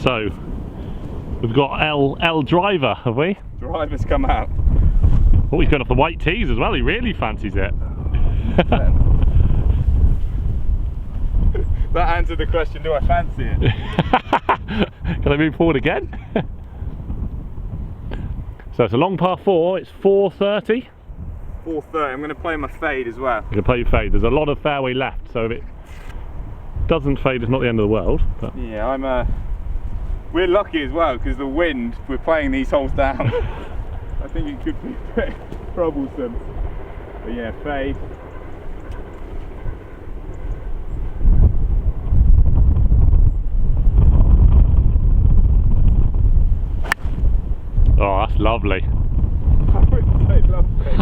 So we've got L driver, have we? Driver's come out. Oh, he's going off the white tees as well. He really fancies it. That answered the question, do I fancy it? Can I move forward again? So it's a long par 4, it's 430. 430, I'm going to play my fade as well. You're going to play your fade. There's a lot of fairway left, so if it doesn't fade, it's not the end of the world. But. Yeah, we're lucky as well, because the wind, we're playing these holes down. I think it could be pretty troublesome. But yeah, fade. Oh, that's lovely. I wouldn't say lovely.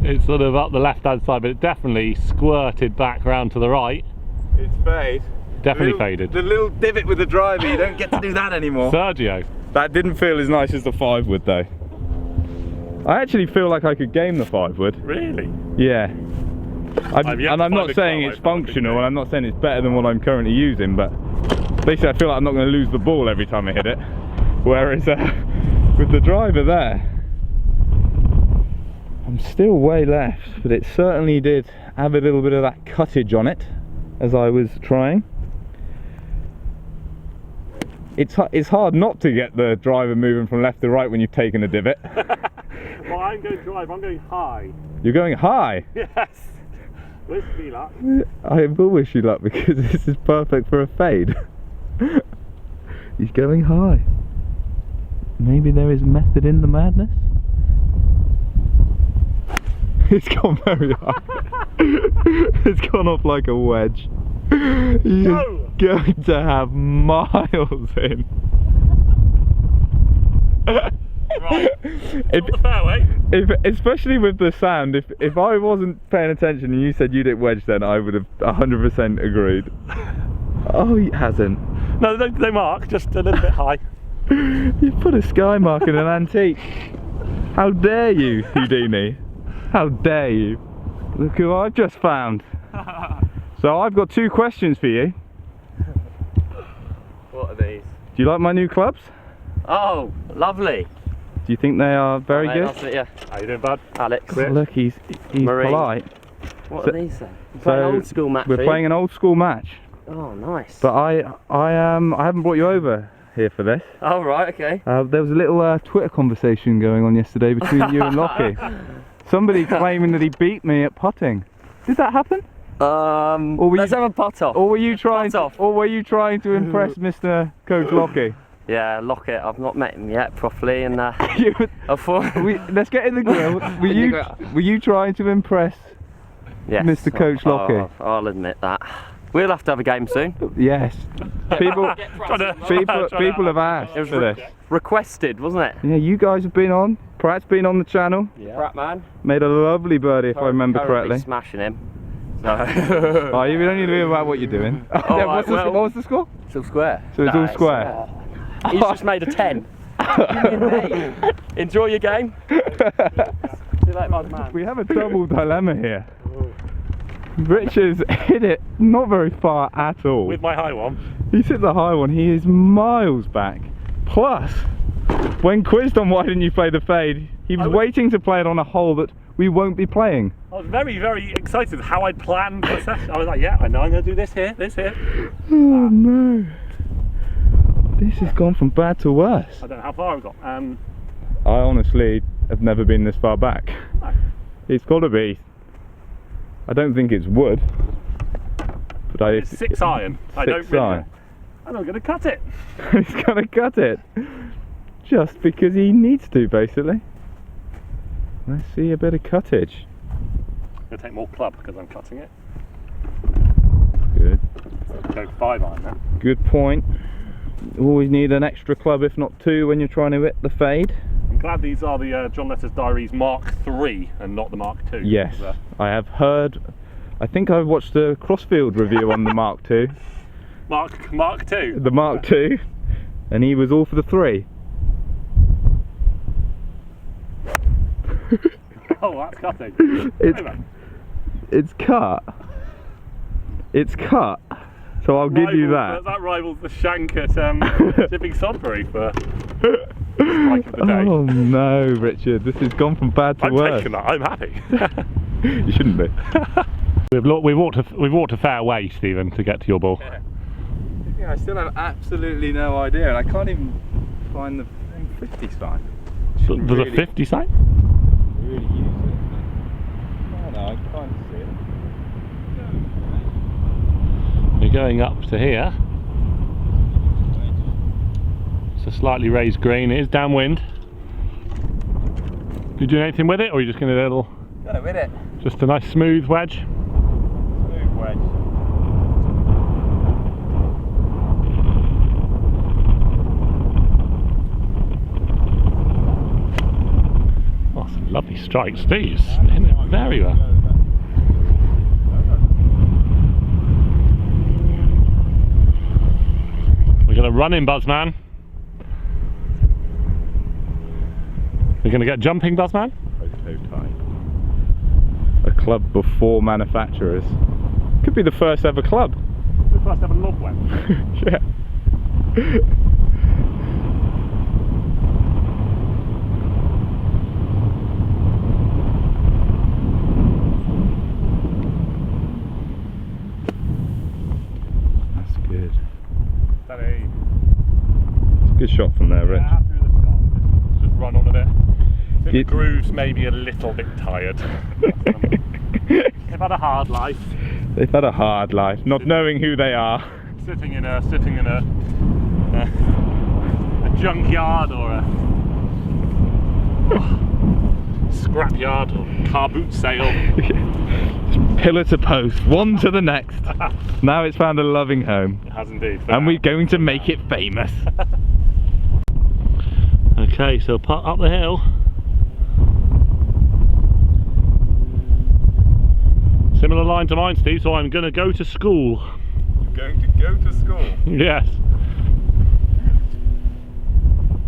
It's sort of up the left hand side, but it definitely squirted back round to the right. It's fade. Definitely faded. The little divot with the driver, you don't get to do that anymore. Sergio. That didn't feel as nice as the 5 wood though. I actually feel like I could game the 5 wood. Really? Yeah. And I'm not saying it's functional, and I'm not saying it's better than what I'm currently using, but basically I feel like I'm not going to lose the ball every time I hit it. Whereas with the driver there, I'm still way left, but it certainly did have a little bit of that cuttage on it as I was trying. It's hard not to get the driver moving from left to right when you've taken a divot. Well, I'm going drive, I'm going high. You're going high? Yes. Wish me luck. I will wish you luck, because this is perfect for a fade. He's going high. Maybe there is method in the madness? It's gone very high. It's gone off like a wedge. He's going to have miles in. Right. The fairway. Especially with the sound, if I wasn't paying attention and you said you'd hit wedge, then I would have 100% agreed. Oh, he hasn't. No, they mark, just a little bit high. You put a sky mark in an antique. How dare you, Houdini? How dare you? Look who I've just found. So I've got 2 questions for you. What are these? Do you like my new clubs? Oh, lovely. Do you think they are very good? That's it, yeah. How you doing, bud? Alex. Oh, look, he's Marine. polite. What So- are these then? We're playing an old school match. We're playing an old school match. Oh, nice. But I haven't brought you over here for this. Oh, right, okay. There was a little Twitter conversation going on yesterday between you and Lockie. Somebody claiming that he beat me at putting. Did that happen? Let's have a putt off. Or were you trying? Putt off. Or were you trying to impress Mr. Coach Lockie? Yeah, Lockett. I've not met him yet properly, and You- I thought. let's get in the grill. Were you trying to impress Yes, Mr. Coach Lockie? I'll admit that. We'll have to have a game soon. Yes. People have asked It was for this. requested, wasn't it? Yeah, you guys have been on. Pratt's been on the channel. Yeah. Crap, man. Made a lovely birdie, if I remember correctly. Smashing him. So. Oh, you don't need to be about what you're doing. Right, what was the score? Still square. So it's all square. He's just made a 10. Enjoy your game. See you later, man. We have a double dilemma here. Rich has hit it not very far at all. With my high one. He's hit the high one, he is miles back. Plus, when quizzed on why didn't you play the fade, he was waiting to play it on a hole that we won't be playing. I was very, very excited how I'd planned the session. I was like, yeah, I know I'm going to do this here, this here. Oh no. This has gone from bad to worse. I don't know how far I've got. I honestly have never been this far back. No. It's got to be. I don't think it's wood. But It's 6 iron. I don't really know. And I'm going to cut it. He's going to cut it. Just because he needs to, basically. Let's see a bit of cuttage. I'm going to take more club because I'm cutting it. Good. Go 5 iron now. Good point. Always need an extra club, if not 2, when you're trying to hit the fade. I'm glad these are the John Letters Diaries Mark III and not the Mark II. Yes, I have heard. I think I've watched the Crossfield review on the Mark II. Mark II? The Mark II. And he was all for the 3. Oh, that's cutting. It's cut. It's cut. So I'll give you that. That rivals the shank at Tipping Sodbury for strike of the day. Oh no, Richard, this has gone from bad to I'm worse. taking that. I'm happy. You shouldn't be. We've walked a fair way, Stephen, to get to your ball. Yeah, I still have absolutely no idea, and I can't even find the 50 sign. There's a 50 sign? Really use it. No, I can't see it. We're going up to here. It's a slightly raised green. It is downwind. Did you do anything with it, or are you just going to do a little? Go with it. Just a nice smooth wedge. Smooth wedge. Oh, some lovely strikes. Steve's hitting it very well. We're going to run in, Buzzman. We're going to get jumping, Buzzman. Prototype. A club before manufacturers. Could be the first ever club. The first ever log web. Yeah. That's good. Good shot from there, Rich. Happy with the shot. Just run on a bit. The grooves maybe a little bit tired. They've had a hard life. They've had a hard life, not knowing who they are. Sitting in a junkyard or a scrapyard or car boot sale. Pillar to post, one to the next. Now it's found a loving home. It has indeed. And we're going to make it famous. Okay, so putt up the hill. Similar line to mine, Steve, so I'm going to go to school. You're going to go to school? Yes.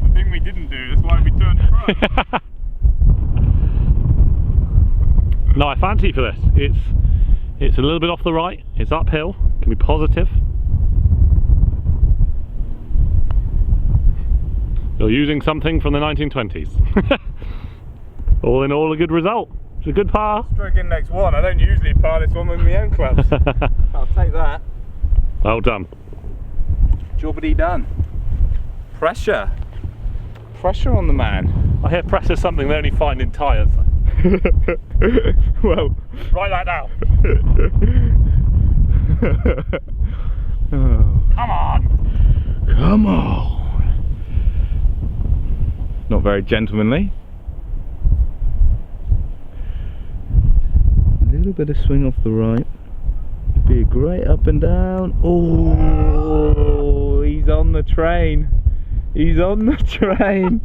The thing we didn't do, that's why we turned pro. No, I fancy for this. It's a little bit off the right, it's uphill, can be positive. You're using something from the 1920s. All in all, a good result. It's a good par. Stroke in next one. I don't usually par this one with my own clubs. I'll take that. Well done. Jobbity done. Pressure. Pressure on the man. I hear pressure's something they only find in tyres. Well, write that down. Oh. Come on. Come on. Not very gentlemanly. A little bit of swing off the right. Be a great up and down. Oh, he's on the train. He's on the train.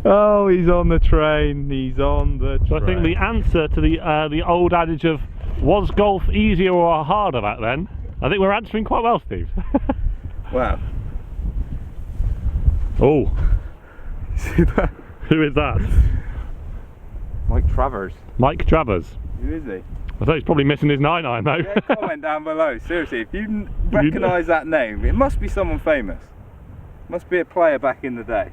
Oh, he's on the train. He's on the train. So I think the answer to the old adage of was golf easier or harder back then, I think we're answering quite well, Steve. Wow. Oh. See that? Who is that? Mike Travers. Mike Travers. Who is he? I thought he's probably missing his 9-iron though. Yeah, comment down below. Seriously, if you recognise that name, it must be someone famous. Must be a player back in the day.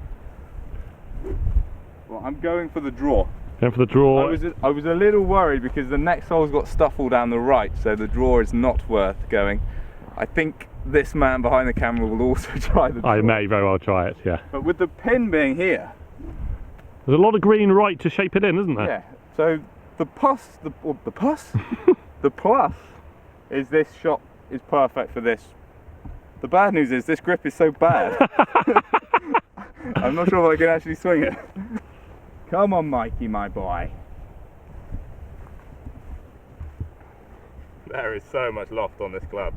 Well, I'm going for the draw. Going for the draw. I was a little worried because the next hole's got stuff all down the right, so the draw is not worth going. I think this man behind the camera will also try the draw. I may very well try it, yeah. But with the pin being here, there's a lot of green right to shape it in, isn't there? yeah. So the plus is this shot is perfect for this. The bad news is this grip is so bad. I'm not sure if I can actually swing it. Come on, Mikey, my boy. There is so much loft on this club.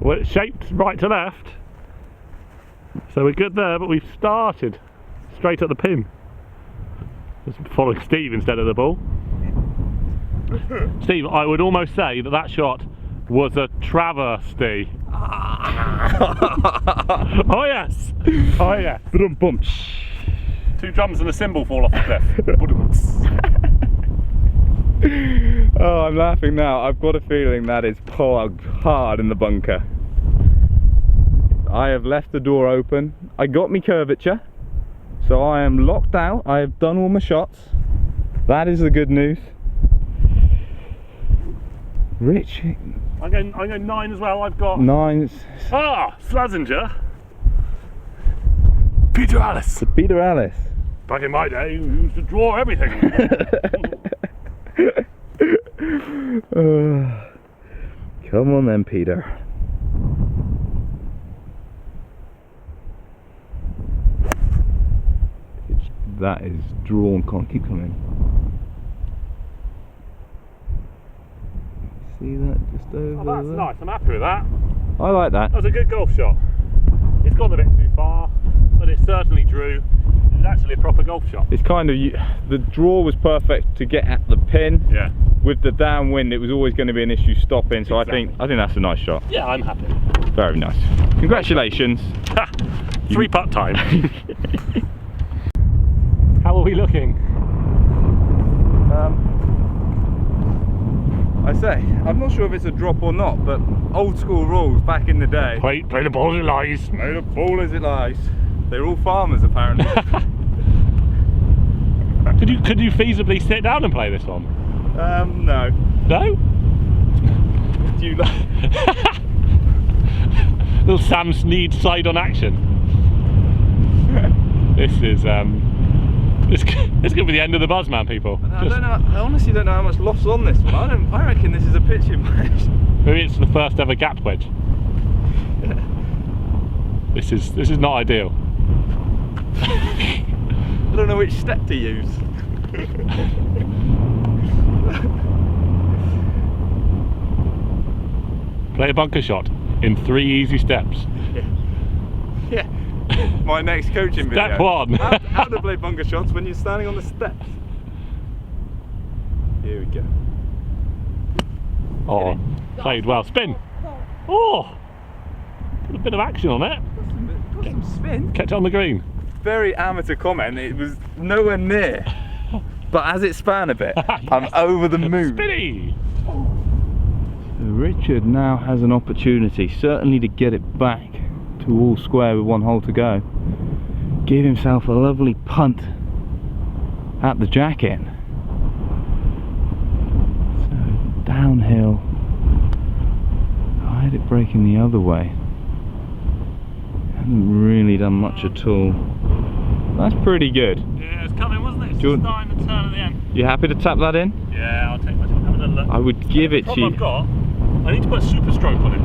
Well, it's shaped right to left, so we're good there, but we've started straight at the pin. Just following Steve instead of the ball. Steve, I would almost say that that shot was a travesty. Oh yes! Oh yes! Boom. 2 drums and a cymbal fall off the cliff. Oh, I'm laughing now. I've got a feeling that is plugged hard in the bunker. I have left the door open. I got me curvature, so I am locked out. I have done all my shots. That is the good news. Rich. I'm going 9 as well. I've got 9. Slazenger. Peter Alice. Peter Alice. Back in my day, we used to draw everything. Come on then, Peter. That is drawn, can't keep coming. See that just over Oh, that's there? nice. I'm happy with that. I like that. That was a good golf shot. It's gone a bit too far, but it certainly drew. It's actually a proper golf shot. It's kind of, the draw was perfect to get at the pin. Yeah. With the downwind, it was always going to be an issue stopping. So Exactly. I think that's a nice shot. Yeah, I'm happy. Very nice. Congratulations. 3-putt time. How are we looking? I say, I'm not sure if it's a drop or not, but old school rules back in the day. Play the ball as it lies. Play the ball as it lies. They're all farmers apparently. Could you feasibly sit down and play this one? No. No? Do you like? Little Sam Snead side on action. This is this could be the end of the Buzzman, people. I don't know. I honestly don't know how much loss on this one. I reckon this is a pitching match. Maybe it's the first ever gap wedge. This is not ideal. I don't know which step to use. Play a bunker shot in 3 easy steps. Yeah. My next coaching video. Step 1. How to play bunker shots when you're standing on the steps. Here we go. Oh, played well. Spin. Oh, put a bit of action on it. Got some spin. Kept it on the green. Very amateur comment. It was nowhere near. But as it span a bit, I'm over the moon. Spinny. Richard now has an opportunity, certainly to get it back to all square with 1 hole to go. Give himself a lovely punt at the jacket. So downhill. I had it breaking the other way. Hasn't really done much at all. That's pretty good. Yeah, it's coming, wasn't it? It's Good. just starting to turn at the end. You happy to tap that in? Yeah, I'll take my time. Have a little look. I would give it to you. I've got. I need to put a super stroke on it.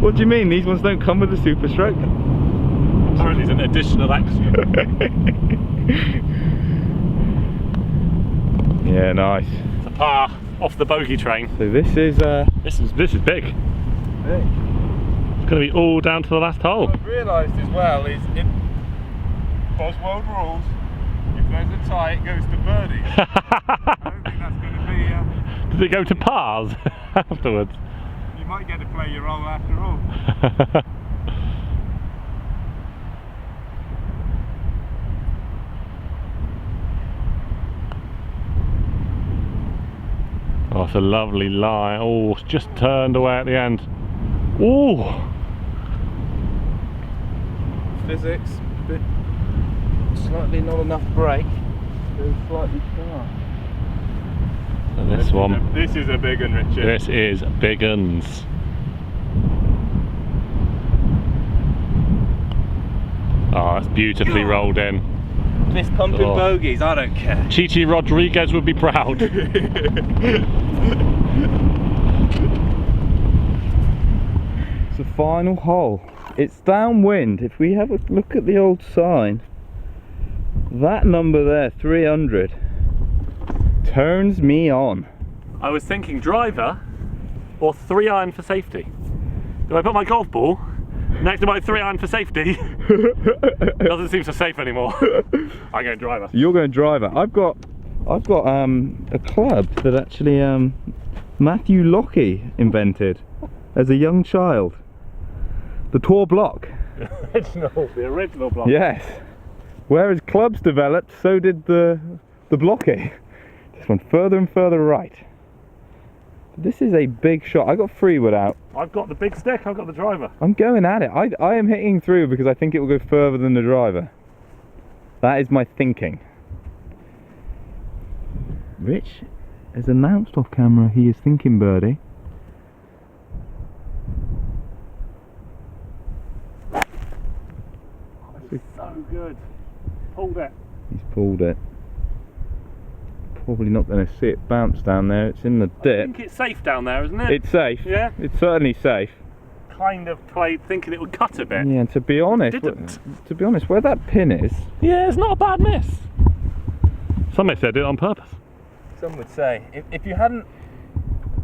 What do you mean? These ones don't come with a super stroke? Apparently it's an additional extra. Yeah, nice. It's a par off the bogey train. So this is This is big. It's going to be all down to the last hole. What I've realised as well is in Buzzworld rules, if there's a tie, it goes to birdies. I don't think that's going to be. Does it go to pars afterwards? You might get to play your role after all. Oh, it's a lovely lie. Oh, it's just turned away at the end. Oh! Physics, bit slightly not enough brake. Goes slightly far. So this one. This is a big one, Richard. This is big uns. Oh, it's beautifully rolled in. Fist pumping bogeys, I don't care. Chichi Rodriguez would be proud. It's the final hole. It's downwind. If we have a look at the old sign, that number there, 300, turns me on. I was thinking driver or 3-iron for safety. Do I put my golf ball next to my 3-iron for safety? Doesn't seem so safe anymore. I'm going driver. You're going driver. I've got a club that actually Matthew Lockie invented as a young child. The Tour Block. The original block. Yes. Whereas clubs developed, so did the Blocky. next one. Further and further right. This is a big shot. I got 3-wood out. I've got the big stick, I've got the driver. I'm going at it. I am hitting through because I think it will go further than the driver. That is my thinking. Rich has announced off camera he is thinking birdie. It's so good. Pulled it. He's pulled it. Probably not going to see it bounce down there. It's in the dip. I think it's safe down there, isn't it? It's safe. Yeah. It's certainly safe. Kind of played thinking it would cut a bit. Yeah, and to be honest, where that pin is. Yeah, it's not a bad miss. Some may say I did it on purpose. Some would say if you hadn't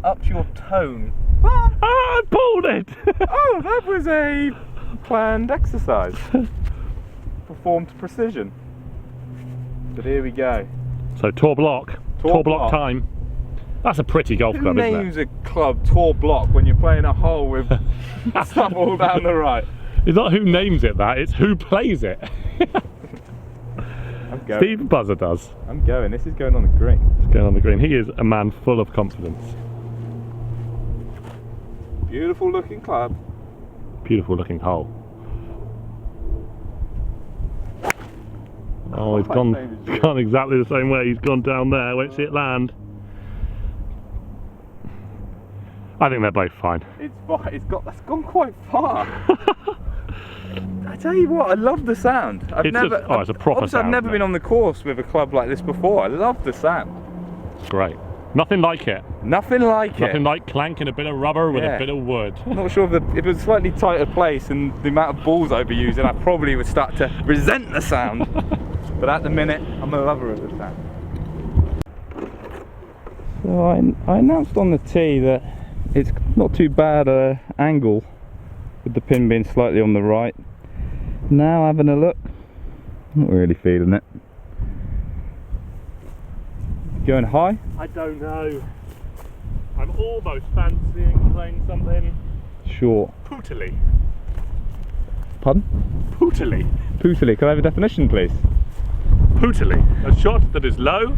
upped your tone. I pulled it. Oh, that was a planned exercise. Performed to precision. But here we go. So tour block time. That's a pretty golf club, isn't it? Who names a club tour block when you're playing a hole with stuff all down the right? It's not who names it that, it's who plays it. I'm going. Steve Buzza does. I'm going. This is going on the green. It's going on the green. He is a man full of confidence. Beautiful looking club. Beautiful looking hole. Oh, he's gone exactly the same way. He's gone down there. Won't see it land. I think they're both fine. That's gone quite far. I tell you what, I love the sound. It's a proper sound. I've never been on the course with a club like this before. I love the sound. It's great. Nothing like it. Nothing like it. Nothing like clanking a bit of rubber with a bit of wood. Not sure if it was a slightly tighter place and the amount of balls I'd be using, I probably would start to resent the sound. But at the minute, I'm a lover of the sound. So I announced on the tee that it's not too bad an angle with the pin being slightly on the right. Now having a look, not really feeling it. Going high? I don't know. I'm almost fancying playing something short. Pootily. Pardon? Pootily. Pootily. Can I have a definition, please? Pootily. A shot that is low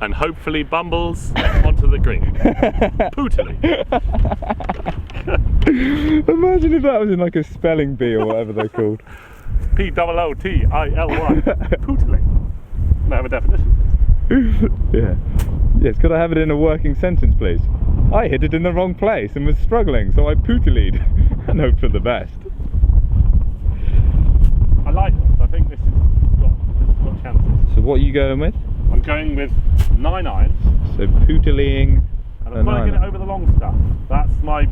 and hopefully bumbles onto the green. Pootily. Imagine if that was in like a spelling bee or whatever they're called. P-O-O-T-I-L-Y. Pootily. Can I have a definition? Yeah. Yes, could I have it in a working sentence, please? I hit it in the wrong place and was struggling, so I pootilied and hoped for the best. I like this. I think this has got chances. So what are you going with? I'm going with 9 irons. So pootiliing. And I'm going to get it over the long stuff. That's my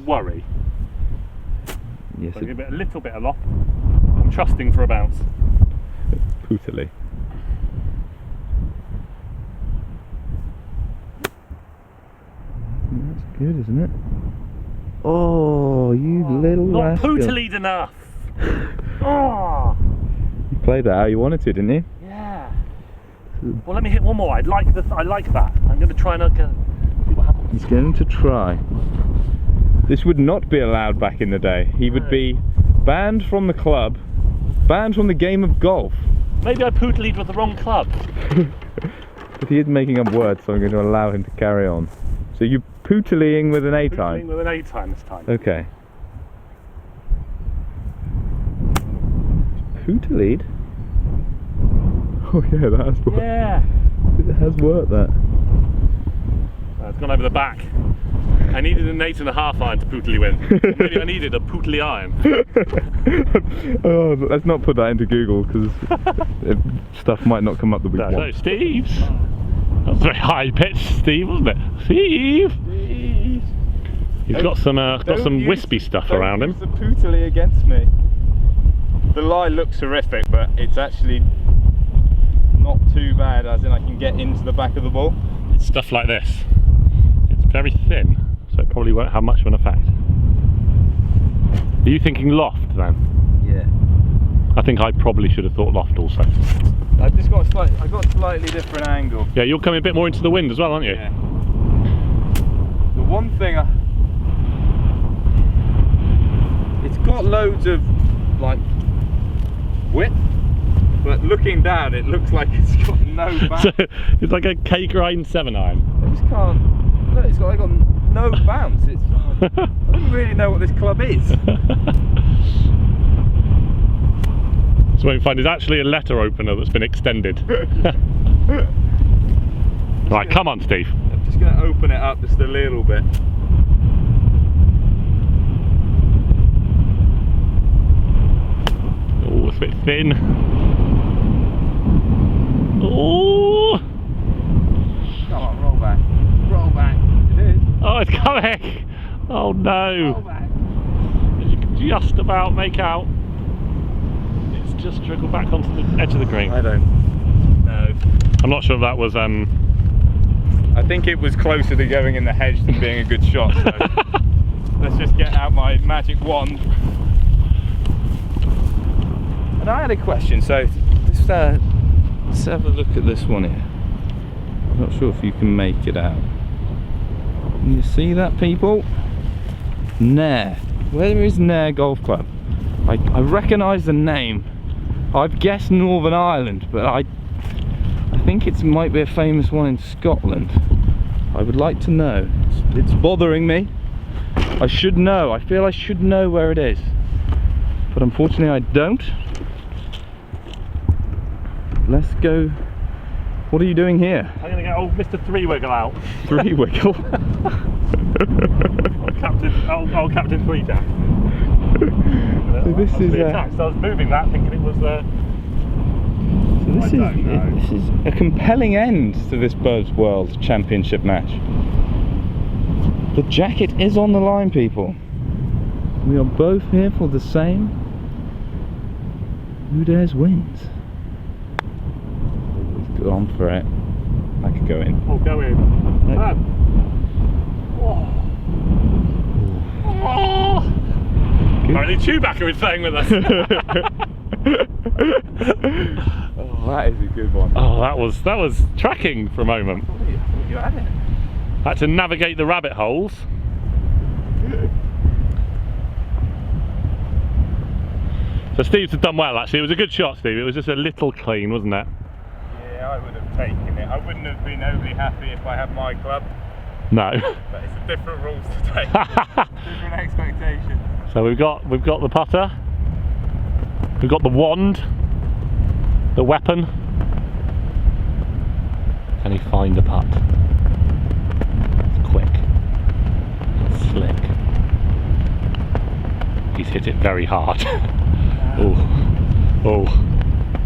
worry. Yes. So give it a little bit of loft. I'm trusting for a bounce. Pootily. That's good, isn't it? Oh, you little not rascal. pootilied enough. Oh. You played that how you wanted to, didn't you? Yeah. Well, let me hit one more. I like that. I'm going to try and see what happens. He's going to try. This would not be allowed back in the day. He would be banned from the club, banned from the game of golf. Maybe I pootilied with the wrong club. But he is making up words, so I'm going to allow him to carry on. So you're pootiliing with an 8-iron? Pootiliing with an 8-iron this time. Okay. Pootilied? Oh yeah, that has worked. Yeah. It has worked, that. It's gone over the back. I needed an 8.5 iron to pootily with. Maybe I needed a pootily iron. Oh, let's not put that into Google because stuff might not come up that we want. So Steve's. That was very high pitched, Steve, wasn't it? Steve. He's got some wispy stuff around him. The pootily against me. The lie looks horrific, but it's actually not too bad. As in, I can get into the back of the ball. It's stuff like this. It's very thin, so it probably won't have much of an effect. Are you thinking loft then? Yeah. I think I probably should have thought loft also. I've just got a slightly different angle. Yeah, you're coming a bit more into the wind as well, aren't you? Yeah. The one thing it's got loads of like width, but looking down, it looks like it's got no bounce. So it's like a cake rind 7-iron. I just can't. Look, it's got no bounce. It's. I don't really know what this club is. So what we find is actually a letter opener that's been extended. Right, come on, Steve. I'm just going to open it up just a little bit. Oh, it's a bit thin. Oh! Come on, roll back. Roll back. It is. Oh, it's coming! Oh no! Roll back. As you can just about make out, it's just trickled back onto the edge of the green. I don't know. I'm not sure if that was I think it was closer to going in the hedge than being a good shot, so let's just get out my magic wand. And I had a question, so let's have a look at this one here. I'm not sure if you can make it out. Can you see that, people? Nair. Where is Nair Golf Club? I recognise the name. I've guessed Northern Ireland, but I think it might be a famous one in Scotland. I would like to know. It's bothering me. I should know. I feel I should know where it is, but unfortunately I don't. Let's go. What are you doing here? I'm going to get old Mr. Three Wiggle out. Three Wiggle? Old Captain Three Jack. So this is so I was moving that thinking it was this is a compelling end to this Buzzworld Championship match. The jacket is on the line, people. We are both here for the same. Who dares wins? He's gone for it. I could go in. Oh, go in. Right. Apparently Chewbacca is staying with us. Oh, that is a good one. Oh, that was tracking for a moment. You had it. Had to navigate the rabbit holes. So Steve's done well, actually. It was a good shot, Steve. It was just a little clean, wasn't it? Yeah, I would have taken it. I wouldn't have been overly happy if I had my club. No. But it's a different rules today. Different expectation. So we've got the putter, we've got the wand, the weapon. Can he find the putt? It's quick, it's slick. He's hit it very hard. Oh, oh.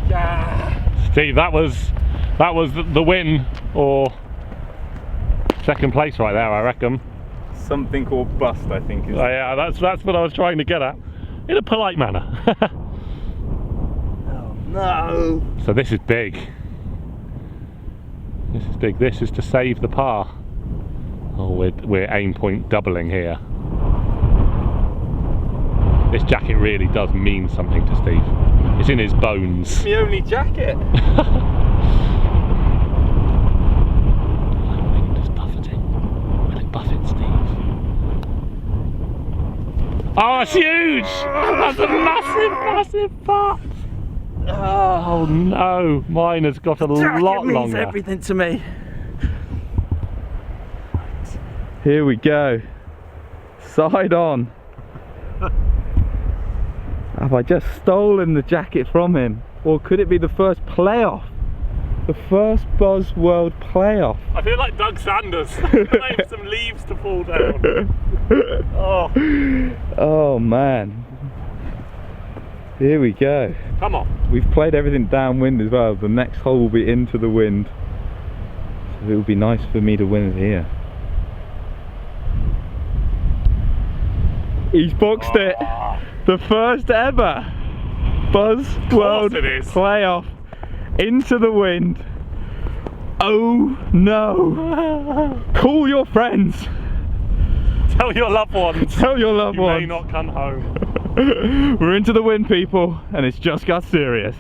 Yeah. Steve, that was the win, or second place right there, I reckon. Something called bust, I think. Oh, yeah, that's what I was trying to get at, in a polite manner. Oh no! So this is big. This is big. This is to save the par. Oh, we're aim point doubling here. This jacket really does mean something to Steve. It's in his bones. It's my only jacket. Oh, it's huge! That's a massive, massive putt! Oh no, mine has got a lot longer. Means everything to me. Here we go. Side on. Have I just stolen the jacket from him? Or could it be the first playoff? The first Buzzworld playoff. I feel like Doug Sanders. Waiting for some leaves to fall down. Oh. Oh man. Here we go. Come on. We've played everything downwind as well. The next hole will be into the wind. So it will be nice for me to win it here. He's boxed it. The first ever Buzzworld playoff. Into the wind. Oh no. Call your friends. Tell your loved ones. Tell your loved ones. You may not come home. We're into the wind, people, and it's just got serious.